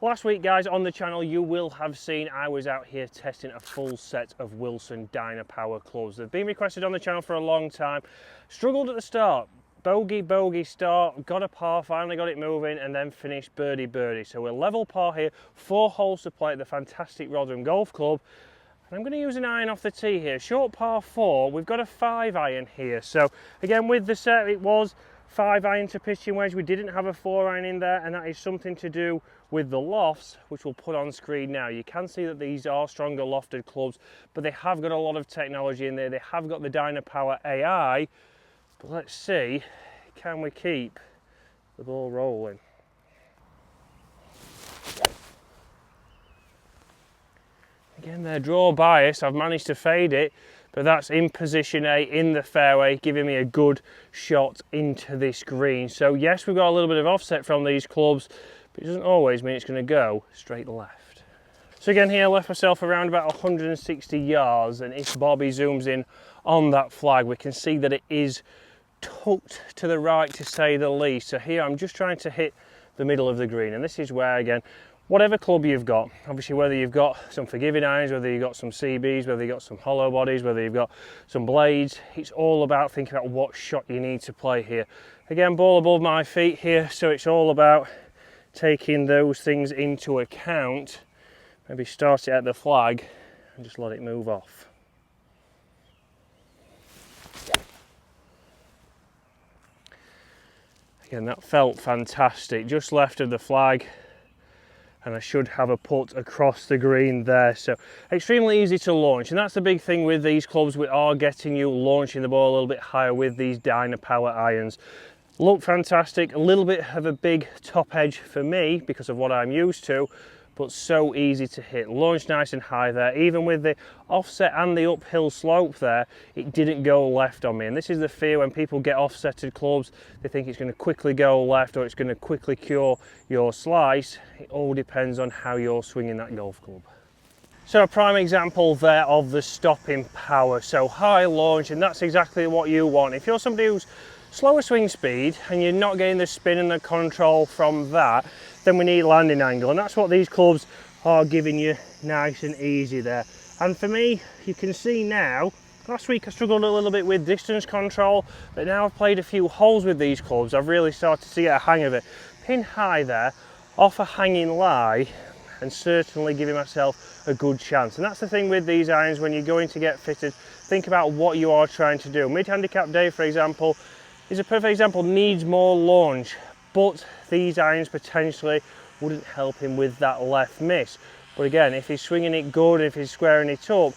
Last week, guys, on the channel, you will have seen I was out here testing a full set of Wilson Dynapower clubs. They've been requested on the channel for a long time. Struggled at the start. Bogey start, got a par, finally got it moving, and then finished birdie. So we're level par here, 4 holes to play at the fantastic Rotherham Golf Club. And I'm going to use an iron off the tee here. Short par 4, we've got a 5 iron here. So again, with the set, it was 5 iron to pitching wedge. We didn't have a 4 iron in there, and that is something to do with the lofts, which we'll put on screen now. You can see that these are stronger lofted clubs, but they have got a lot of technology in there. They have got the Dynapower AI, but let's see, can we keep the ball rolling? Again, they're draw bias. I've managed to fade it, but that's in position A in the fairway, giving me a good shot into this green. So yes, we've got a little bit of offset from these clubs, but it doesn't always mean it's going to go straight left. So again, here I left myself around about 160 yards, and if Bobby zooms in on that flag, we can see that it is tucked to the right, to say the least. So here I'm just trying to hit the middle of the green, and this is where, again, whatever club you've got, obviously whether you've got some forgiving irons, whether you've got some CBs, whether you've got some hollow bodies, whether you've got some blades, it's all about thinking about what shot you need to play here. Again, ball above my feet here, so it's all about taking those things into account. Maybe start it at the flag and just let it move off. Again, that felt fantastic, just left of the flag, and I should have a putt across the green there. So extremely easy to launch, and that's the big thing with these clubs. We are getting you launching the ball a little bit higher with these Dynapower irons. Look fantastic, a little bit of a big top edge for me because of what I'm used to, but so easy to hit. Launch nice and high there. Even with the offset and the uphill slope there, it didn't go left on me. And this is the fear when people get offsetted clubs. They think it's going to quickly go left or it's going to quickly cure your slice. It all depends on how you're swinging that golf club. So a prime example there of the stopping power. So high launch, and that's exactly what you want. If you're somebody who's slower swing speed and you're not getting the spin and the control from that, then we need landing angle, and that's what these clubs are giving you nice and easy there. And for me, you can see now, last week I struggled a little bit with distance control, but now I've played a few holes with these clubs, I've really started to get a hang of it. Pin high there, off a hanging lie, and certainly giving myself a good chance. And that's the thing with these irons, when you're going to get fitted, think about what you are trying to do. Mid-handicap Dave, for example, is a perfect example, needs more launch, but these irons potentially wouldn't help him with that left miss. But again, if he's swinging it good, if he's squaring it up,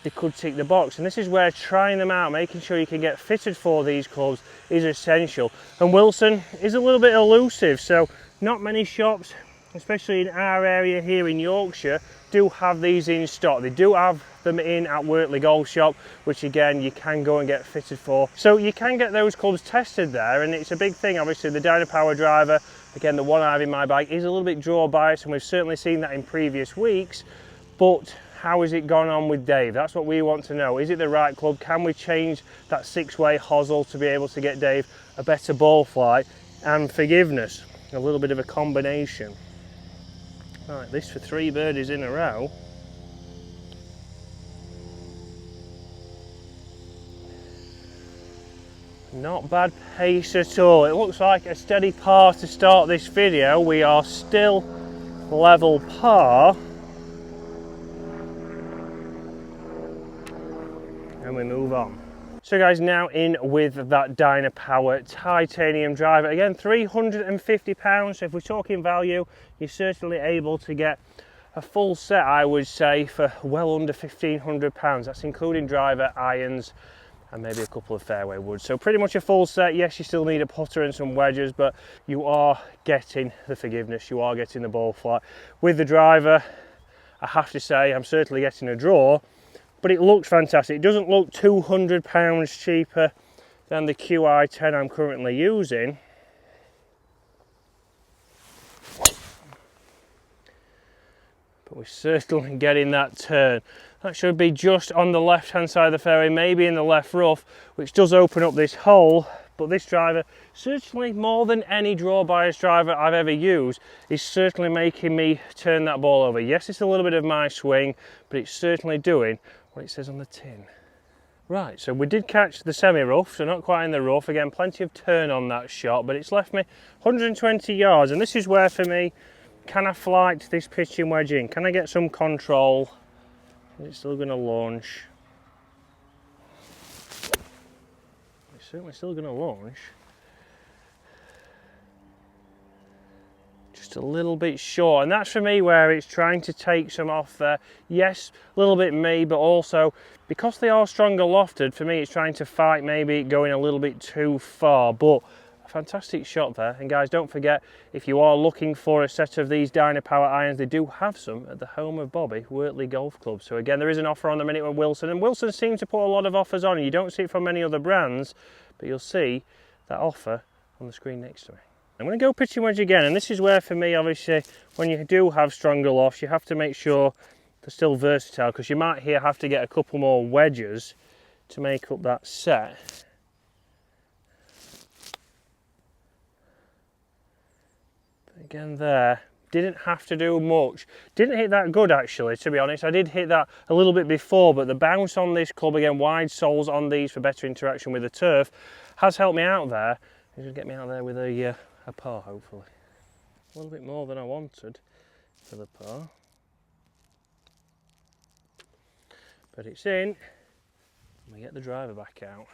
they could tick the box. And this is where trying them out, making sure you can get fitted for these clubs is essential. And Wilson is a little bit elusive, so not many shops, especially in our area here in Yorkshire, do have these in stock. They do have them in at Wortley Golf Shop, which again you can go and get fitted for. So you can get those clubs tested there, and it's a big thing. Obviously the Dynapower driver, again the one I have in my bag, is a little bit draw biased, and we've certainly seen that in previous weeks. But how has it gone on with Dave? That's what we want to know. Is it the right club? Can we change that 6-way hosel to be able to get Dave a better ball flight and forgiveness? A little bit of a combination. Right, this for 3 birdies in a row. Not bad pace at all. It looks like a steady par to start this video. We are still level par. And we move on. So guys, now in with that Dynapower titanium driver. Again, £350. So if we're talking value, you're certainly able to get a full set, I would say, for well under £1,500. That's including driver, irons, and maybe a couple of fairway woods. So pretty much a full set. Yes, you still need a putter and some wedges, but you are getting the forgiveness, you are getting the ball flight. With the driver, I have to say, I'm certainly getting a draw, but it looks fantastic. It doesn't look £200 cheaper than the QI10 I'm currently using. But we're certainly getting that turn. That should be just on the left hand side of the fairway, maybe in the left rough, which does open up this hole, But this driver, certainly more than any draw bias driver I've ever used, is certainly making me turn that ball over. Yes, it's a little bit of my swing, but it's certainly doing what it says on the tin. Right, so we did catch the semi-rough, so not quite in the rough. Again, plenty of turn on that shot, but it's left me 120 yards, and this is where, for me, can I flight this pitching wedge in? Can I get some control? Is it still going to launch? It's certainly still going to launch. Just a little bit short, and that's for me where it's trying to take some off there. Yes, a little bit me, but also because they are stronger lofted, for me it's trying to fight maybe going a little bit too far. But a fantastic shot there. And guys, don't forget, if you are looking for a set of these Dynapower irons, they do have some at the home of Bobby, Wortley Golf Club. So again, there is an offer on the minute with Wilson, and Wilson seems to put a lot of offers on. You don't see it from many other brands, but you'll see that offer on the screen next to me. I'm going to go pitching wedge again, and this is where, for me, obviously, when you do have stronger lofts, you have to make sure they're still versatile, because you might here have to get a couple more wedges to make up that set. But again there, didn't have to do much. Didn't hit that good, actually, to be honest. I did hit that a little bit before, but the bounce on this club, again, wide soles on these for better interaction with the turf, has helped me out there. It's going to get me out there with a par, hopefully. A little bit more than I wanted for the par. But it's in. Let me get the driver back out.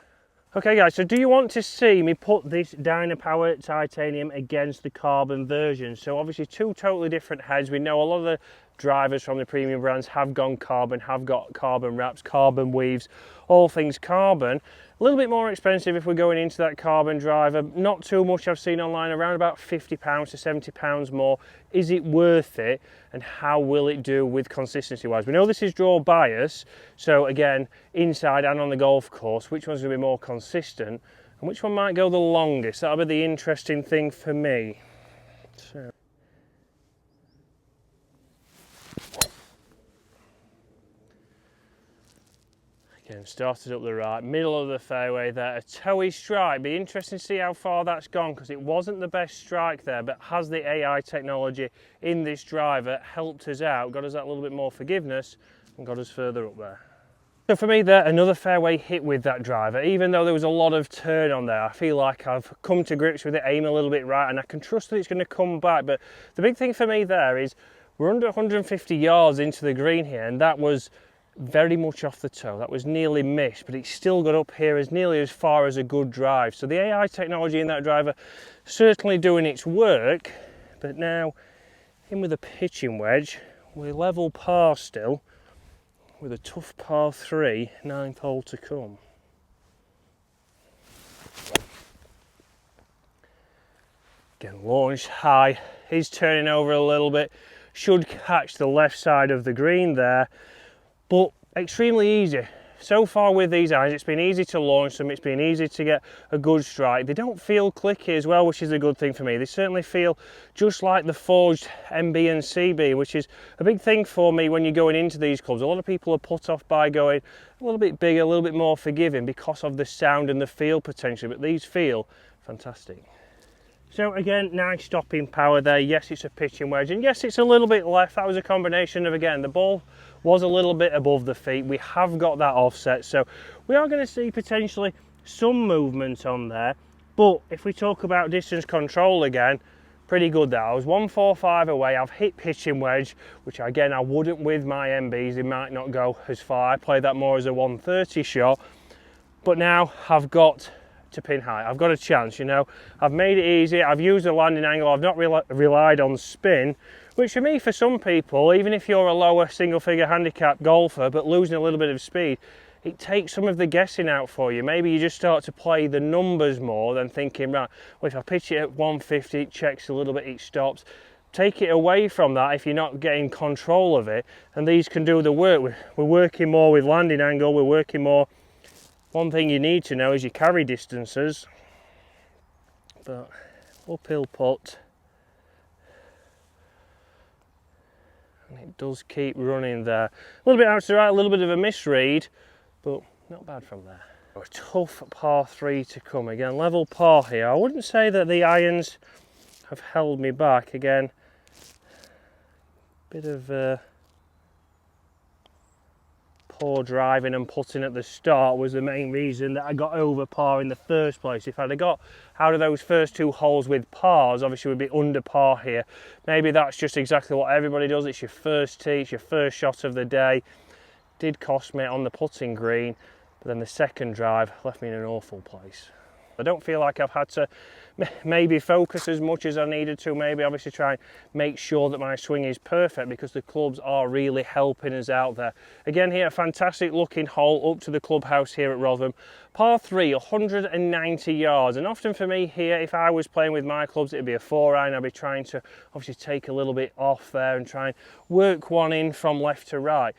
Okay guys, so do you want to see me put this Dynapower titanium against the carbon version? So obviously two totally different heads. We know a lot of the drivers from the premium brands have gone carbon, have got carbon wraps, carbon weaves, all things carbon. A little bit more expensive if we're going into that carbon driver. Not too much I've seen online, around about £50 to £70 more. Is it worth it? And how will it do with consistency wise? We know this is draw bias, so again, inside and on the golf course, which one's going to be more consistent and which one might go the longest? That'll be the interesting thing for me. So. Again, started up the right, middle of the fairway there, a toey strike. Be interesting to see how far that's gone, because it wasn't the best strike there, but has the AI technology in this driver helped us out, got us that little bit more forgiveness and got us further up there. So for me there, another fairway hit with that driver. Even though there was a lot of turn on there, I feel like I've come to grips with it, aim a little bit right, and I can trust that it's going to come back. But the big thing for me there is we're under 150 yards into the green here, and that was very much off the toe. That was nearly missed, but it's still got up here as nearly as far as a good drive. So the AI technology in that driver certainly doing its work. But now in with a pitching wedge, we're level par still with a tough par 3, 9th hole to come. Again, launched high, is turning over a little bit, should catch the left side of the green there. But extremely easy. So far with these irons, it's been easy to launch them, it's been easy to get a good strike. They don't feel clicky as well, which is a good thing for me. They certainly feel just like the forged MB and CB, which is a big thing for me when you're going into these clubs. A lot of people are put off by going a little bit bigger, a little bit more forgiving because of the sound and the feel potentially, but these feel fantastic. So again, nice stopping power there. Yes, it's a pitching wedge, and yes, it's a little bit left. That was a combination of, again, the ball was a little bit above the feet. We have got that offset, so we are going to see potentially some movement on there. But if we talk about distance control again, pretty good there. I was 145 away. I've hit pitching wedge, which again I wouldn't with my MBs. They might not go as far. I played that more as a 130 shot, but now I've got to pin high. I've got a chance, you know. I've made it easy. I've used a landing angle. I've not relied on spin, which for me, for some people, even if you're a lower single figure handicap golfer but losing a little bit of speed, it takes some of the guessing out for you. Maybe you just start to play the numbers more than thinking, right, well, if I pitch it at 150, it checks a little bit, it stops. Take it away from that if you're not getting control of it, and these can do the work. We're working more with landing angle, we're working more. One thing you need to know is your carry distances, but uphill putt, and it does keep running there. A little bit out to the right, a little bit of a misread, but not bad from there. A tough par 3 to come. Again, level par here. I wouldn't say that the irons have held me back. Again, bit of poor driving and putting at the start was the main reason that I got over par in the first place. If I'd have got out of those first 2 holes with pars, obviously we'd be under par here. Maybe that's just exactly what everybody does. It's your first tee, it's your first shot of the day. Did cost me on the putting green, but then the second drive left me in an awful place. I don't feel like I've had to maybe focus as much as I needed to, maybe obviously try and make sure that my swing is perfect, because the clubs are really helping us out there. Again here, a fantastic looking hole up to the clubhouse here at Rotherham. Par 3, 190 yards, and often for me here, if I was playing with my clubs, it'd be a 4-iron. I'd be trying to obviously take a little bit off there and try and work one in from left to right.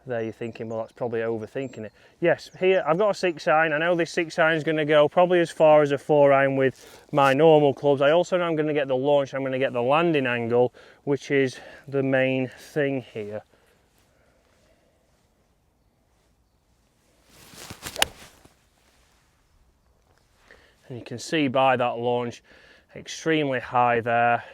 There you're thinking, well, that's probably overthinking it. Yes, here I've got a 6-iron. I know this 6-iron is going to go probably as far as a 4-iron with my normal clubs. I also know I'm going to get the launch, I'm going to get the landing angle, which is the main thing here. And you can see by that launch, extremely high there.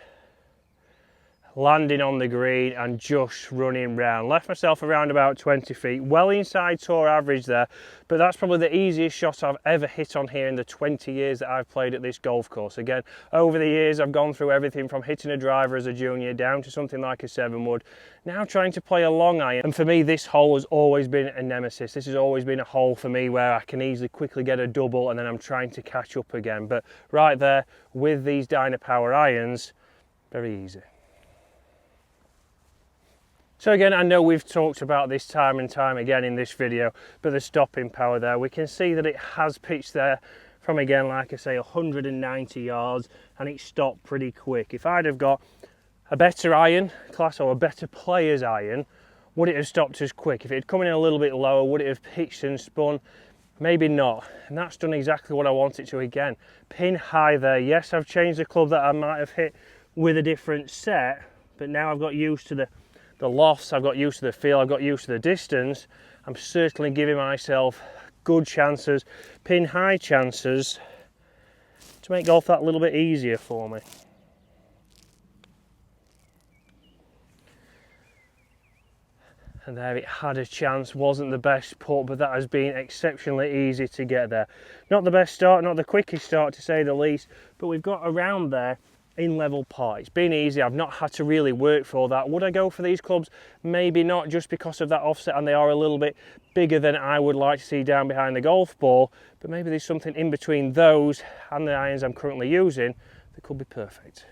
Landing on the green and just running round. Left myself around about 20 feet, well inside tour average there, but that's probably the easiest shot I've ever hit on here in the 20 years that I've played at this golf course. Again, over the years I've gone through everything from hitting a driver as a junior down to something like a 7-wood, now trying to play a long iron. And for me, this hole has always been a nemesis. This has always been a hole for me where I can easily quickly get a double and then I'm trying to catch up again. But right there with these Dynapower irons, very easy. So again, I know we've talked about this time and time again in this video, but the stopping power there, we can see that it has pitched there from, again, like I say, 190 yards, and it stopped pretty quick. If I'd have got a better iron class or a better player's iron, would it have stopped as quick? If it had come in a little bit lower, would it have pitched and spun? Maybe not. And that's done exactly what I want it to again. Pin high there. Yes, I've changed the club that I might have hit with a different set, but now I've got used to the lofts, I've got used to the feel, I've got used to the distance. I'm certainly giving myself good chances, pin high chances, to make golf that little bit easier for me. And there it had a chance, wasn't the best putt, but that has been exceptionally easy to get there. Not the best start, not the quickest start to say the least, but we've got around there in level par. It's been easy, I've not had to really work for that. Would I go for these clubs? Maybe not, just because of that offset, and they are a little bit bigger than I would like to see down behind the golf ball, but maybe there's something in between those and the irons I'm currently using that could be perfect.